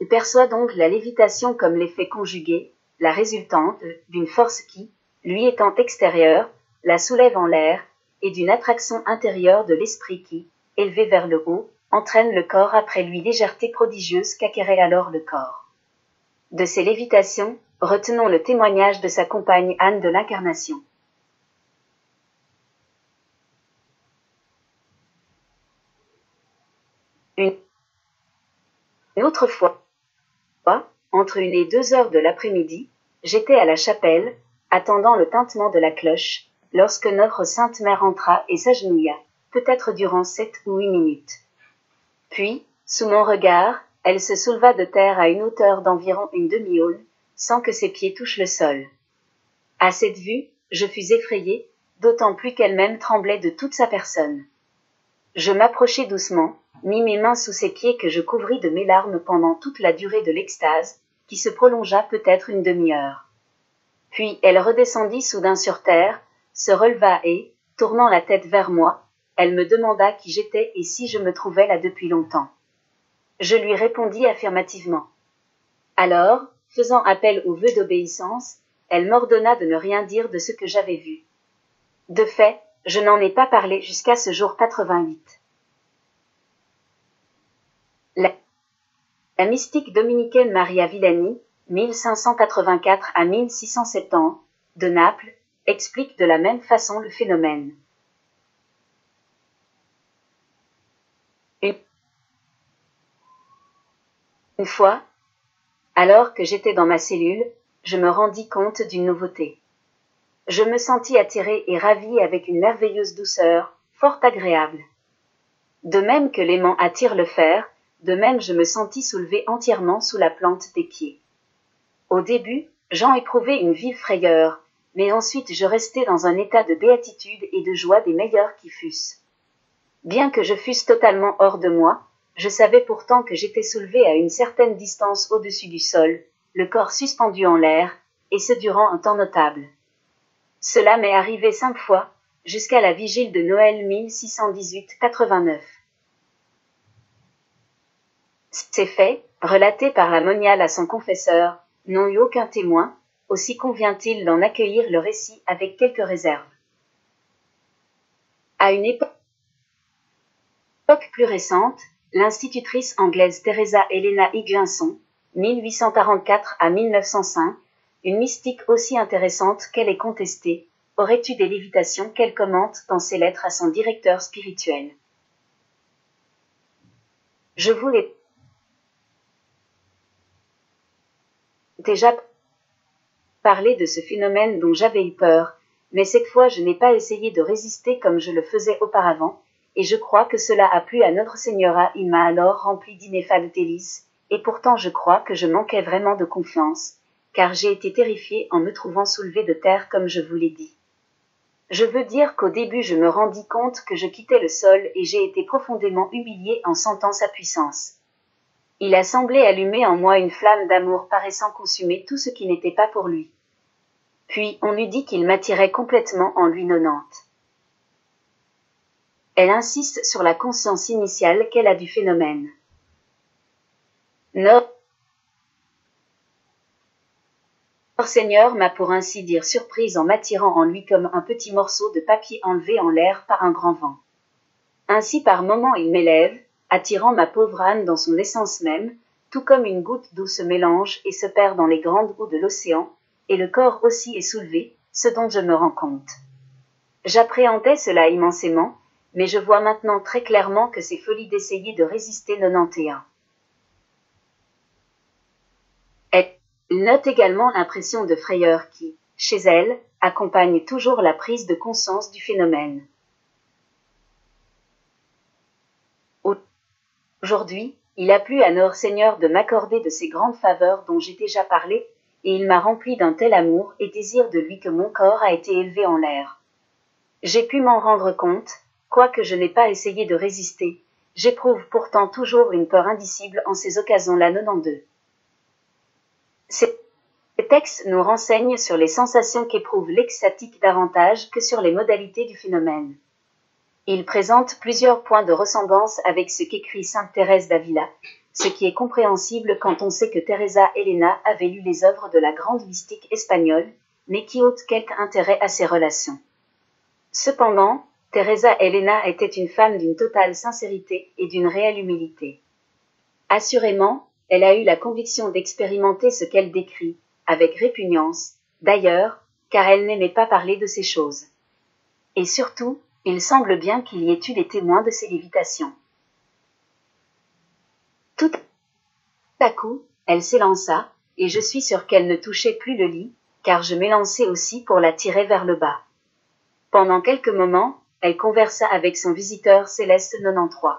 Il perçoit donc la lévitation comme l'effet conjugué, la résultante d'une force qui, lui étant extérieure, la soulève en l'air, et d'une attraction intérieure de l'esprit qui, élevé vers le haut, entraîne le corps après lui légèreté prodigieuse qu'acquérait alors le corps. De ces lévitations, retenons le témoignage de sa compagne Anne de l'Incarnation. Une autre fois, entre 1 et 2 heures de l'après-midi, j'étais à la chapelle, attendant le tintement de la cloche, lorsque notre Sainte Mère entra et s'agenouilla, peut-être durant 7 ou 8 minutes. Puis, sous mon regard, elle se souleva de terre à une hauteur d'environ une demi-aune, sans que ses pieds touchent le sol. À cette vue, je fus effrayé, d'autant plus qu'elle-même tremblait de toute sa personne. Je m'approchai doucement, mis mes mains sous ses pieds que je couvris de mes larmes pendant toute la durée de l'extase, qui se prolongea peut-être une demi-heure. Puis elle redescendit soudain sur terre, se releva et, tournant la tête vers moi, elle me demanda qui j'étais et si je me trouvais là depuis longtemps. Je lui répondis affirmativement. Alors, faisant appel au vœu d'obéissance, elle m'ordonna de ne rien dire de ce que j'avais vu. De fait, je n'en ai pas parlé jusqu'à ce jour 88. La mystique dominicaine Maria Villani, 1584 à 1670, de Naples, explique de la même façon le phénomène. Une fois, alors que j'étais dans ma cellule, je me rendis compte d'une nouveauté. Je me sentis attiré et ravi avec une merveilleuse douceur, fort agréable. De même que l'aimant attire le fer, de même je me sentis soulevé entièrement sous la plante des pieds. Au début, j'en éprouvai une vive frayeur, mais ensuite je restai dans un état de béatitude et de joie des meilleurs qui fussent. Bien que je fusse totalement hors de moi, je savais pourtant que j'étais soulevé à une certaine distance au-dessus du sol, le corps suspendu en l'air, et ce durant un temps notable. Cela m'est arrivé 5 fois, jusqu'à la vigile de Noël 1618-89. Ces faits, relatés par la moniale à son confesseur, n'ont eu aucun témoin, aussi convient-il d'en accueillir le récit avec quelques réserves. À une époque plus récente, l'institutrice anglaise Teresa Helena Higginson, 1844 à 1905, une mystique aussi intéressante qu'elle est contestée, aurait eu des lévitations qu'elle commente dans ses lettres à son directeur spirituel. Je vous l'ai déjà parlé de ce phénomène dont j'avais eu peur, mais cette fois je n'ai pas essayé de résister comme je le faisais auparavant, et je crois que cela a plu à notre Señora. Il m'a alors rempli d'ineffables délices, et pourtant je crois que je manquais vraiment de confiance, car j'ai été terrifié en me trouvant soulevé de terre comme je vous l'ai dit. Je veux dire qu'au début je me rendis compte que je quittais le sol et j'ai été profondément humilié en sentant sa puissance. Il a semblé allumer en moi une flamme d'amour paraissant consumer tout ce qui n'était pas pour lui. Puis on eût dit qu'il m'attirait complètement en lui nonante. Elle insiste sur la conscience initiale qu'elle a du phénomène. Notre Seigneur m'a pour ainsi dire surprise en m'attirant en lui comme un petit morceau de papier enlevé en l'air par un grand vent. Ainsi par moments il m'élève, attirant ma pauvre âme dans son essence même, tout comme une goutte d'eau se mélange et se perd dans les grandes eaux de l'océan, et le corps aussi est soulevé, ce dont je me rends compte. J'appréhendais cela immensément, mais je vois maintenant très clairement que c'est folie d'essayer de résister 91. Elle note également l'impression de frayeur qui, chez elle, accompagne toujours la prise de conscience du phénomène. Aujourd'hui, il a plu à notre Seigneur de m'accorder de ces grandes faveurs dont j'ai déjà parlé, et il m'a rempli d'un tel amour et désir de lui que mon corps a été élevé en l'air. J'ai pu m'en rendre compte, quoique je n'ai pas essayé de résister, j'éprouve pourtant toujours une peur indicible en ces occasions-là 92. Ces textes nous renseignent sur les sensations qu'éprouve l'extatique davantage que sur les modalités du phénomène. Ils présentent plusieurs points de ressemblance avec ce qu'écrit sainte Thérèse d'Avila, ce qui est compréhensible quand on sait que Teresa Elena avait lu les œuvres de la grande mystique espagnole, mais qui ôte quelque intérêt à ces relations. Cependant, Teresa Elena était une femme d'une totale sincérité et d'une réelle humilité. Assurément, elle a eu la conviction d'expérimenter ce qu'elle décrit, avec répugnance, d'ailleurs, car elle n'aimait pas parler de ces choses. Et surtout, il semble bien qu'il y ait eu des témoins de ces lévitations. Tout à coup, elle s'élança, et je suis sûr qu'elle ne touchait plus le lit, car je m'élançai aussi pour la tirer vers le bas. Pendant quelques moments, elle conversa avec son visiteur céleste 93.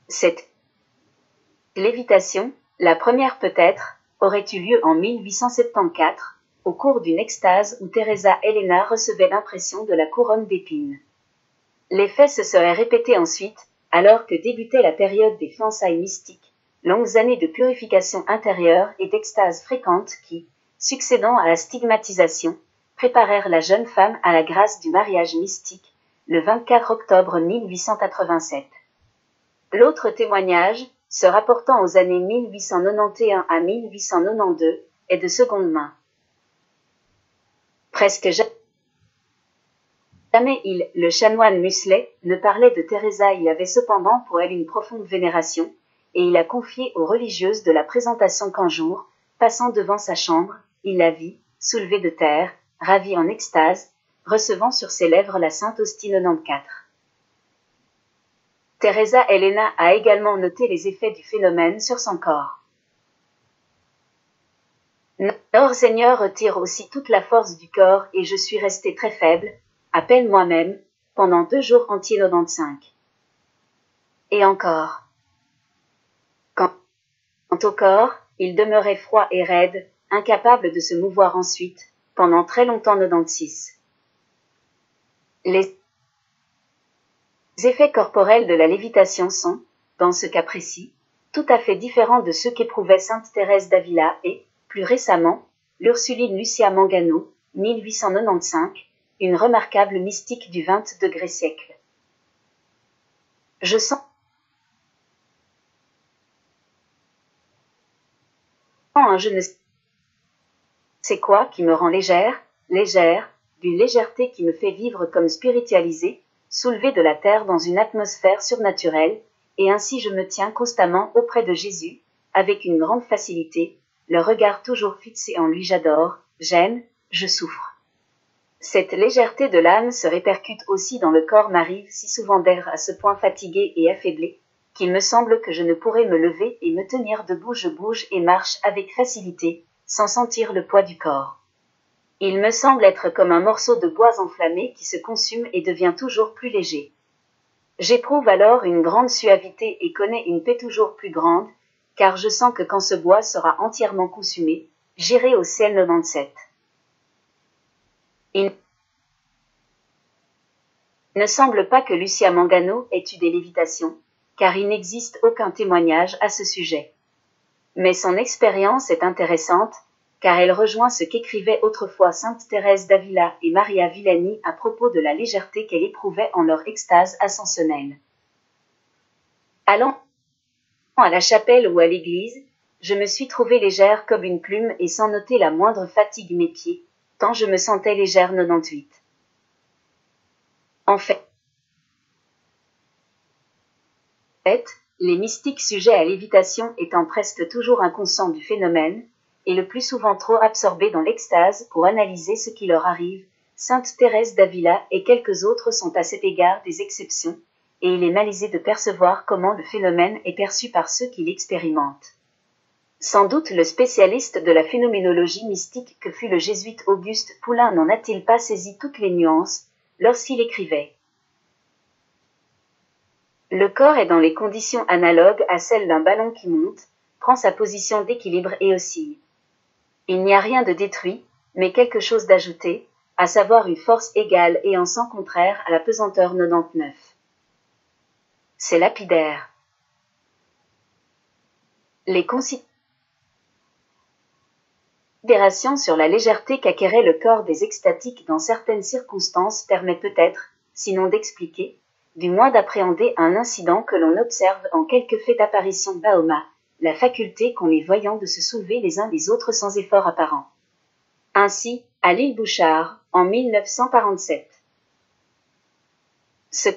Cette lévitation, la première peut-être, aurait eu lieu en 1874, au cours d'une extase où Teresa Elena recevait l'impression de la couronne d'épines. L'effet se serait répété ensuite, alors que débutait la période des fiançailles mystiques, longues années de purification intérieure et d'extase fréquente qui, succédant à la stigmatisation, préparèrent la jeune femme à la grâce du mariage mystique, le 24 octobre 1887. L'autre témoignage, se rapportant aux années 1891 à 1892, est de seconde main. Presque jamais le chanoine Muselet, ne parlait de Teresa. Il avait cependant pour elle une profonde vénération, et il a confié aux religieuses de la présentation qu'un jour, passant devant sa chambre, il la vit, soulevée de terre, ravie en extase, recevant sur ses lèvres la Sainte Hostie 94. Teresa Elena a également noté les effets du phénomène sur son corps. Notre Seigneur retire aussi toute la force du corps et je suis restée très faible, à peine moi-même, pendant 2 jours entiers 95. Et encore. Quant au corps, il demeurait froid et raide, incapable de se mouvoir ensuite, pendant très longtemps 96. Les effets corporels de la lévitation sont, dans ce cas précis, tout à fait différents de ceux qu'éprouvait sainte Thérèse d'Avila et, plus récemment, l'Ursuline Lucia Mangano, 1895, une remarquable mystique du XX siècle. Je sens un je ne sais quoi qui me rend légère, d'une légèreté qui me fait vivre comme spiritualisée, soulevée de la terre dans une atmosphère surnaturelle, et ainsi je me tiens constamment auprès de Jésus, avec une grande facilité, le regard toujours fixé en lui. J'adore, j'aime, je souffre. Cette légèreté de l'âme se répercute aussi dans le corps. M'arrive si souvent d'être à ce point fatigué et affaibli, qu'il me semble que je ne pourrais me lever et me tenir debout. Je bouge et marche avec facilité, sans sentir le poids du corps. Il me semble être comme un morceau de bois enflammé qui se consume et devient toujours plus léger. J'éprouve alors une grande suavité et connais une paix toujours plus grande, car je sens que quand ce bois sera entièrement consumé, j'irai au ciel 97. Il ne semble pas que Lucia Mangano ait eu des lévitations, car il n'existe aucun témoignage à ce sujet. Mais son expérience est intéressante, car elle rejoint ce qu'écrivaient autrefois sainte Thérèse d'Avila et Maria Villani à propos de la légèreté qu'elle éprouvait en leur extase ascensionnelle. Allant à la chapelle ou à l'église, je me suis trouvée légère comme une plume et sans noter la moindre fatigue mes pieds, tant je me sentais légère 98. En fait, les mystiques sujets à lévitation étant presque toujours inconscients du phénomène, et le plus souvent trop absorbés dans l'extase pour analyser ce qui leur arrive, sainte Thérèse d'Avila et quelques autres sont à cet égard des exceptions, et il est malaisé de percevoir comment le phénomène est perçu par ceux qui l'expérimentent. Sans doute le spécialiste de la phénoménologie mystique que fut le jésuite Auguste Poulain n'en a-t-il pas saisi toutes les nuances, lorsqu'il écrivait. Le corps est dans les conditions analogues à celles d'un ballon qui monte, prend sa position d'équilibre et oscille. Il n'y a rien de détruit, mais quelque chose d'ajouté, à savoir une force égale et en sens contraire à la pesanteur 99. C'est lapidaire. Les considérations sur la légèreté qu'acquérait le corps des extatiques dans certaines circonstances permettent peut-être, sinon d'expliquer, du moins d'appréhender un incident que l'on observe en quelques faits d'apparition Bahoma, la faculté qu'ont les voyants de se soulever les uns les autres sans effort apparent. Ainsi, à l'île Bouchard, en 1947. Ce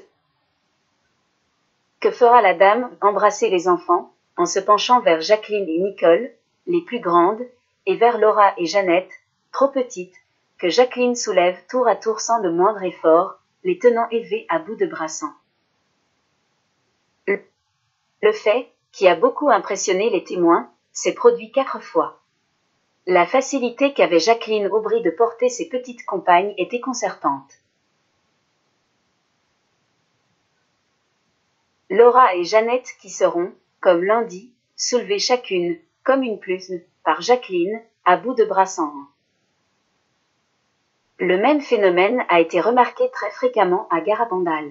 que fera la dame, embrasser les enfants, en se penchant vers Jacqueline et Nicole, les plus grandes, et vers Laura et Jeannette, trop petites, que Jacqueline soulève tour à tour sans le moindre effort, les tenant élevés à bout de brassant. Le fait, qui a beaucoup impressionné les témoins, s'est produit 4 fois. La facilité qu'avait Jacqueline Aubry de porter ses petites compagnes est déconcertante. Laura et Jeannette qui seront, comme l'un dit, soulevées chacune, comme une plume, par Jacqueline, à bout de brassant. Le même phénomène a été remarqué très fréquemment à Garabandal.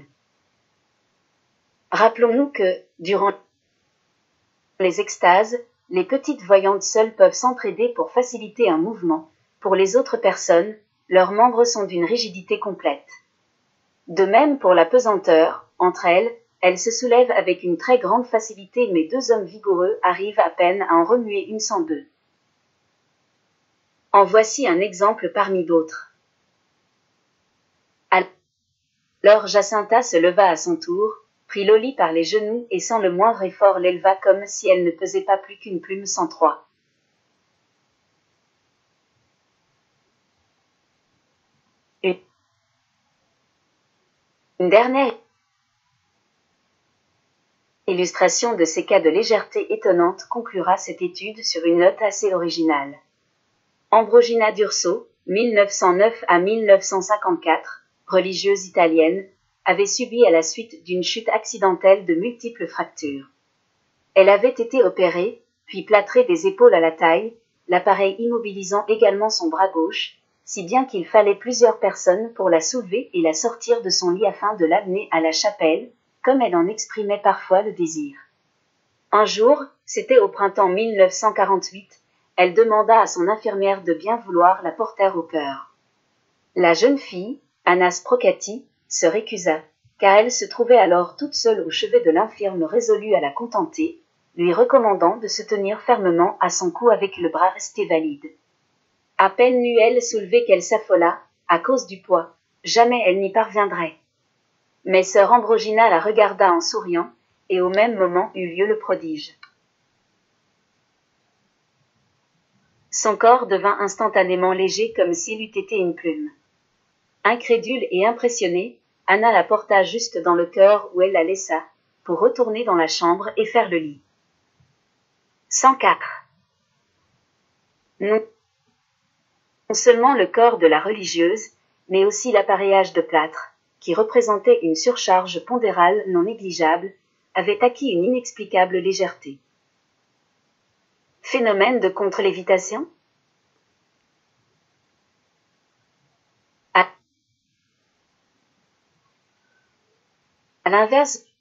Rappelons-nous que, durant les extases, les petites voyantes seules peuvent s'entraider pour faciliter un mouvement. Pour les autres personnes, leurs membres sont d'une rigidité complète. De même pour la pesanteur, entre elles se soulèvent avec une très grande facilité mais 2 hommes vigoureux arrivent à peine à en remuer une sans 2. En voici un exemple parmi d'autres. Alors Jacinta se leva à son tour, prit Loli par les genoux et sans le moindre effort l'éleva comme si elle ne pesait pas plus qu'une plume sans 3. Une dernière illustration de ces cas de légèreté étonnante conclura cette étude sur une note assez originale. Ambrogina d'Urso, 1909 à 1954, religieuse italienne, avait subi à la suite d'une chute accidentelle de multiples fractures. Elle avait été opérée, puis plâtrée des épaules à la taille, l'appareil immobilisant également son bras gauche, si bien qu'il fallait plusieurs personnes pour la soulever et la sortir de son lit afin de l'amener à la chapelle, comme elle en exprimait parfois le désir. Un jour, c'était au printemps 1948, elle demanda à son infirmière de bien vouloir la porter au cœur. La jeune fille, Anna Sprocati, se récusa, car elle se trouvait alors toute seule au chevet de l'infirme résolue à la contenter, lui recommandant de se tenir fermement à son cou avec le bras resté valide. À peine n'eut-elle soulevé qu'elle s'affola, à cause du poids, jamais elle n'y parviendrait. Mais sœur Ambrogina la regarda en souriant, et au même moment eut lieu le prodige. Son corps devint instantanément léger comme s'il eût été une plume. Incrédule et impressionnée, Anna la porta juste dans le cœur où elle la laissa, pour retourner dans la chambre et faire le lit. 104. Non seulement le corps de la religieuse, mais aussi l'appareillage de plâtre, qui représentait une surcharge pondérale non négligeable, avait acquis une inexplicable légèreté. Phénomène de contre-lévitation ? À l'inverse,